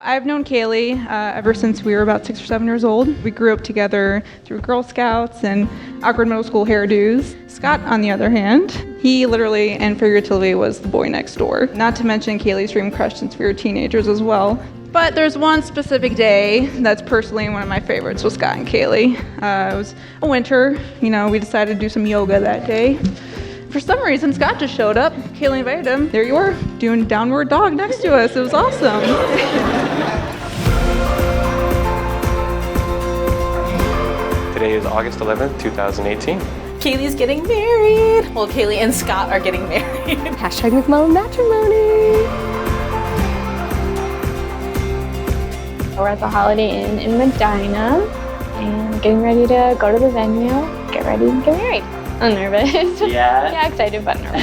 I've known Kailey ever since we were about 6 or 7 years old. We grew up together through Girl Scouts and awkward middle school hairdos. Scott, on the other hand, he literally and figuratively was the boy next door. Not to mention Kailey's dream crush since we were teenagers as well. But there's one specific day that's personally one of my favorites with Scott and Kailey. It was a winter. We decided to do some yoga that day. For some reason, Scott just showed up. Kailey invited him. There you were, doing downward dog next to us. It was awesome. Today is August 11th, 2018. Kailey's getting married. Well, Kailey and Scott are getting married. Hashtag McMullen matrimony. We're at the Holiday Inn in Medina and getting ready to go to the venue, get ready and get married. I'm nervous. Yeah? Yeah, excited but nervous.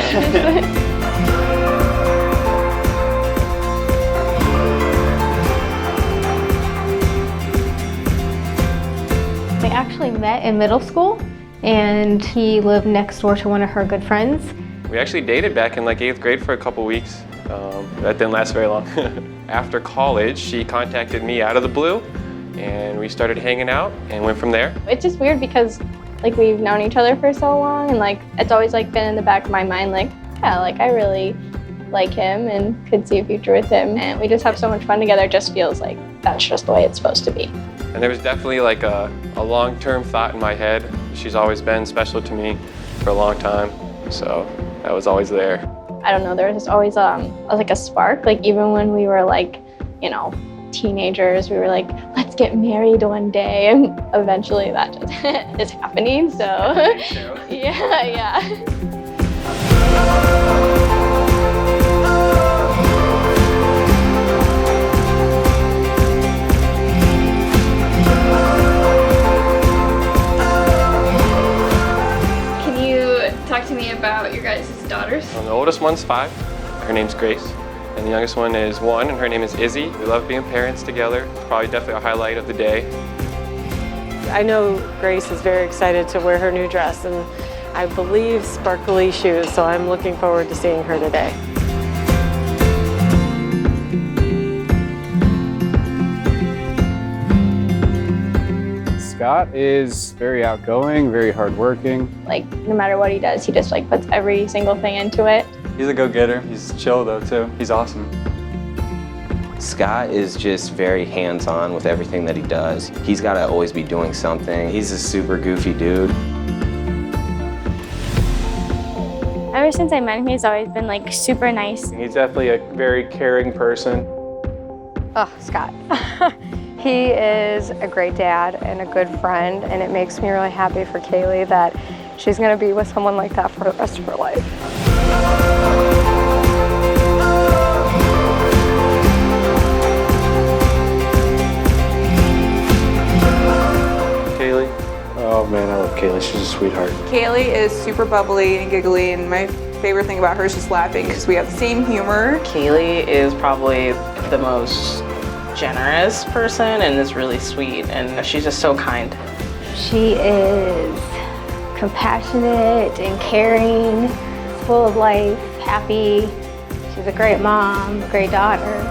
We actually met in middle school and he lived next door to one of her good friends. We actually dated back in like 8th grade for a couple weeks. That didn't last very long. After college, she contacted me out of the blue and we started hanging out and went from there. It's just weird because we've known each other for so long and it's always been in the back of my mind I really like him and could see a future with him, and we just have so much fun together. It just feels like that's just the way it's supposed to be. And there was definitely a long-term thought in my head. She's always been special to me for a long time, so that was always there. I don't know, there was just always a spark, even when we were teenagers, we were let's get married one day, and eventually that just is happening, so yeah. Can you talk to me about your guys' daughters? The oldest one's 5, her name's Grace. And the youngest one is 1, and her name is Izzy. We love being parents together. Probably definitely a highlight of the day. I know Grace is very excited to wear her new dress, and I believe sparkly shoes, so I'm looking forward to seeing her today. Scott is very outgoing, very hardworking. No matter what he does, he just puts every single thing into it. He's a go-getter. He's chill though too. He's awesome. Scott is just very hands-on with everything that he does. He's got to always be doing something. He's a super goofy dude. Ever since I met him, he's always been super nice. He's definitely a very caring person. Oh, Scott. He is a great dad and a good friend, and it makes me really happy for Kailey that she's going to be with someone like that for the rest of her life. Kailey. Oh man, I love Kailey. She's a sweetheart. Kailey is super bubbly and giggly, and my favorite thing about her is just laughing because we have the same humor. Kailey is probably the most generous person and is really sweet, and she's just so kind. She is compassionate and caring, full of life, happy. She's a great mom, a great daughter.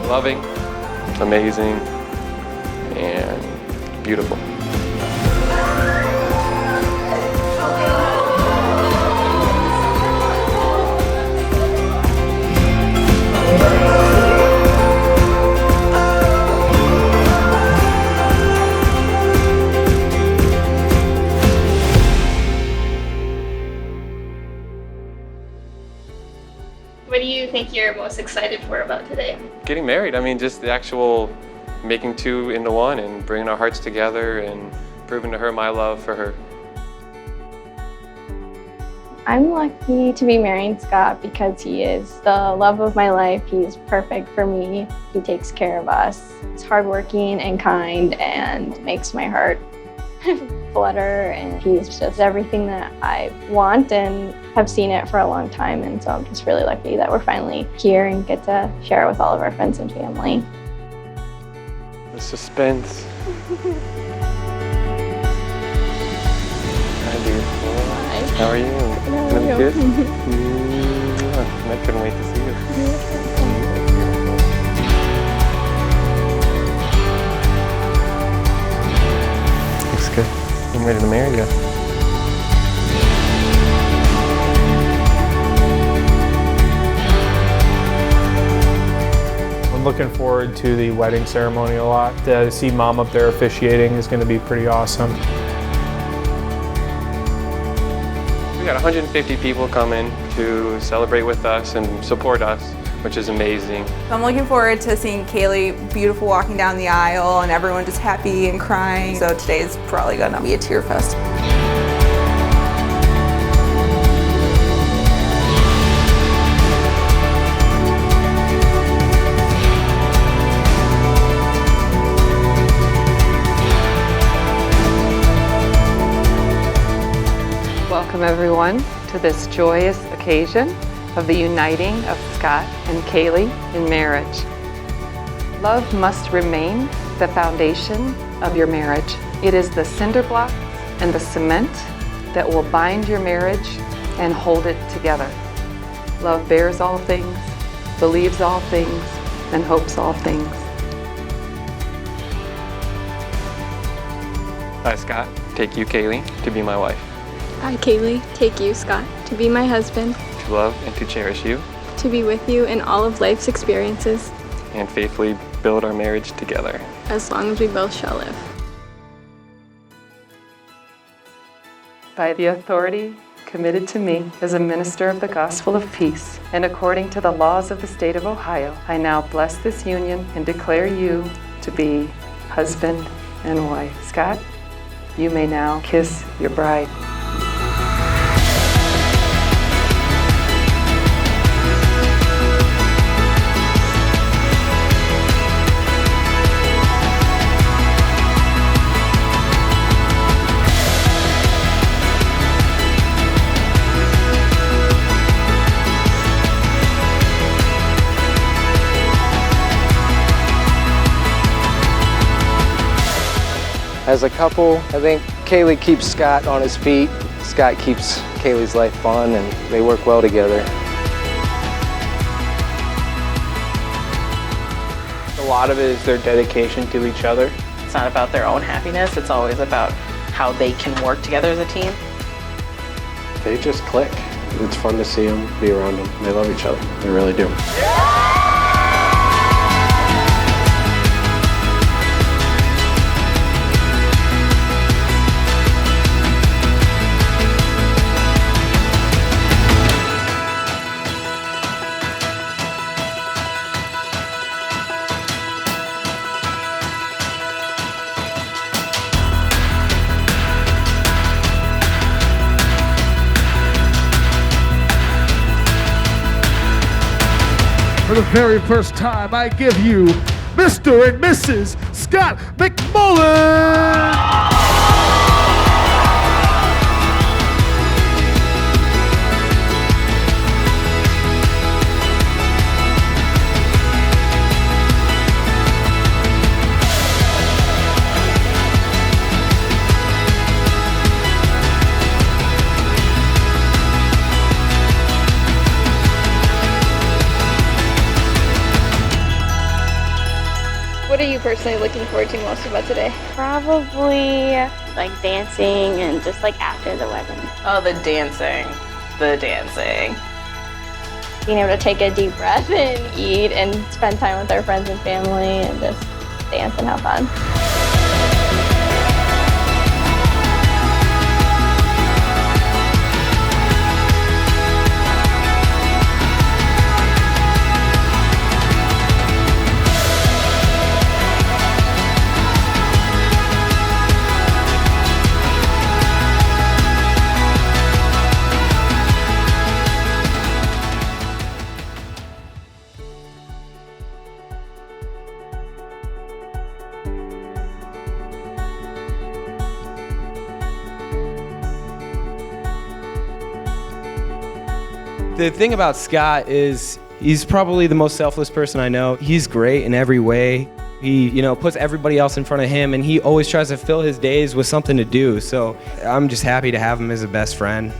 Loving, amazing, and beautiful. What do you think you're most excited for about today? Getting married, just the actual making 2 into 1 and bringing our hearts together and proving to her my love for her. I'm lucky to be marrying Scott because he is the love of my life. He's perfect for me. He takes care of us. He's hardworking and kind and makes my heart flutter, and he's just everything that I want and have seen it for a long time, and so I'm just really lucky that we're finally here and get to share it with all of our friends and family. The suspense. Hi, beautiful. Hi. How are you? How are you? Good? I couldn't wait to see you. ready to marry you. I'm looking forward to the wedding ceremony a lot. To see Mom up there officiating is going to be pretty awesome. We got 150 people coming to celebrate with us and support us, which is amazing. I'm looking forward to seeing Kailey beautiful walking down the aisle and everyone just happy and crying. So today's probably gonna be a tear fest. Welcome everyone to this joyous occasion of the uniting of Scott and Kailey in marriage. Love must remain the foundation of your marriage. It is the cinder block and the cement that will bind your marriage and hold it together. Love bears all things, believes all things, and hopes all things. I, Scott, take you, Kailey, to be my wife. I, Kailey, take you, Scott, to be my husband, To love and to cherish you, to be with you in all of life's experiences, and faithfully build our marriage together. as long as we both shall live. By the authority committed to me as a minister of the gospel of peace, and according to the laws of the state of Ohio, I now bless this union and declare you to be husband and wife. Scott, you may now kiss your bride. As a couple, I think Kailey keeps Scott on his feet. Scott keeps Kailey's life fun, and they work well together. A lot of it is their dedication to each other. It's not about their own happiness, it's always about how they can work together as a team. They just click. It's fun to see them, be around them. They love each other. They really do. For the very first time, I give you Mr. and Mrs. Scott McMullen! What are you personally looking forward to most about today? Probably like dancing and just like after the wedding. Oh, the dancing. The dancing. Being able to take a deep breath and eat and spend time with our friends and family and just dance and have fun. The thing about Scott is he's probably the most selfless person I know. He's great in every way. He, puts everybody else in front of him, and he always tries to fill his days with something to do. So I'm just happy to have him as a best friend.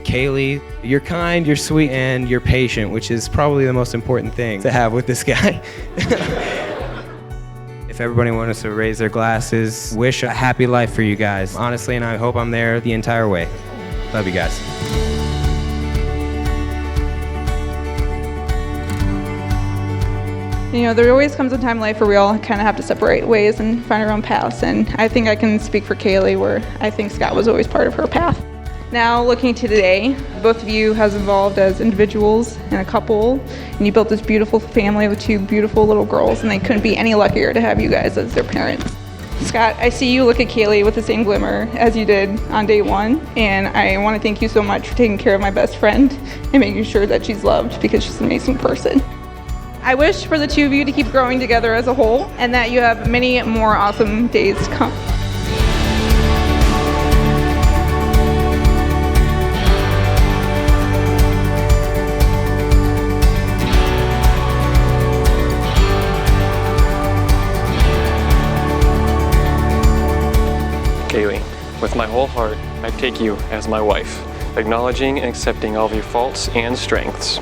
Kailey, you're kind, you're sweet, and you're patient, which is probably the most important thing to have with this guy. If everybody wants to raise their glasses, wish a happy life for you guys. Honestly, and I hope I'm there the entire way. Love you guys. You know, there always comes a time in life where we all kind of have to separate ways and find our own paths. And I think I can speak for Kailey, where I think Scott was always part of her path. Now, looking to today, both of you has evolved as individuals and a couple, and you built this beautiful family with two beautiful little girls, and they couldn't be any luckier to have you guys as their parents. Scott, I see you look at Kailey with the same glimmer as you did on day one, and I want to thank you so much for taking care of my best friend and making sure that she's loved, because she's an amazing person. I wish for the two of you to keep growing together as a whole, and that you have many more awesome days to come. Kailey, with my whole heart, I take you as my wife, acknowledging and accepting all of your faults and strengths.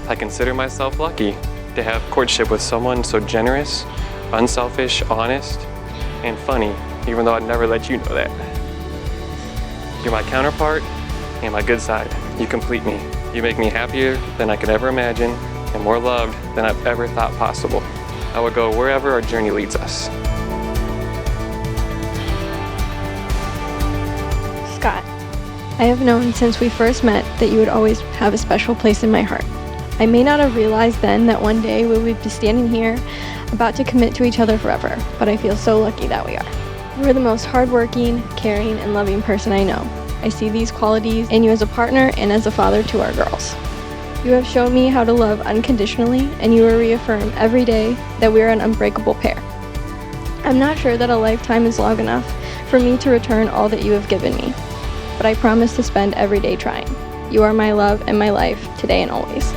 I consider myself lucky to have courtship with someone so generous, unselfish, honest, and funny, even though I'd never let you know that. You're my counterpart and my good side. You complete me. You make me happier than I could ever imagine and more loved than I've ever thought possible. I would go wherever our journey leads us. Scott, I have known since we first met that you would always have a special place in my heart. I may not have realized then that one day we would be standing here about to commit to each other forever, but I feel so lucky that we are. You are the most hardworking, caring, and loving person I know. I see these qualities in you as a partner and as a father to our girls. You have shown me how to love unconditionally, and you will reaffirm every day that we are an unbreakable pair. I'm not sure that a lifetime is long enough for me to return all that you have given me, but I promise to spend every day trying. You are my love and my life, today and always.